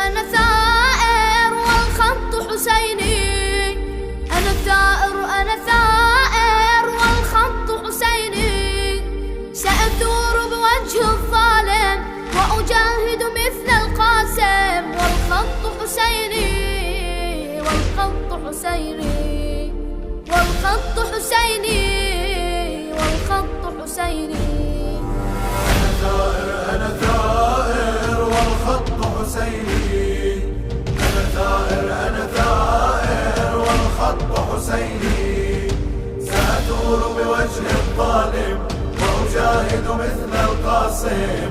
أنا ثائر والخط حسيني. أنا ثائر أنا ثائر والخط حسيني. سأثور بوجه الظالم وأجاهد مثل القاسم. والخط حسيني والخط حسيني والخط حسيني والخط حسيني. أنا ثائر أنا ثائر والخط حسيني. أنا ثائر أنا ثائر والخط حسيني. سأثور بوجه الظالم وأجاهد مثل القاسم.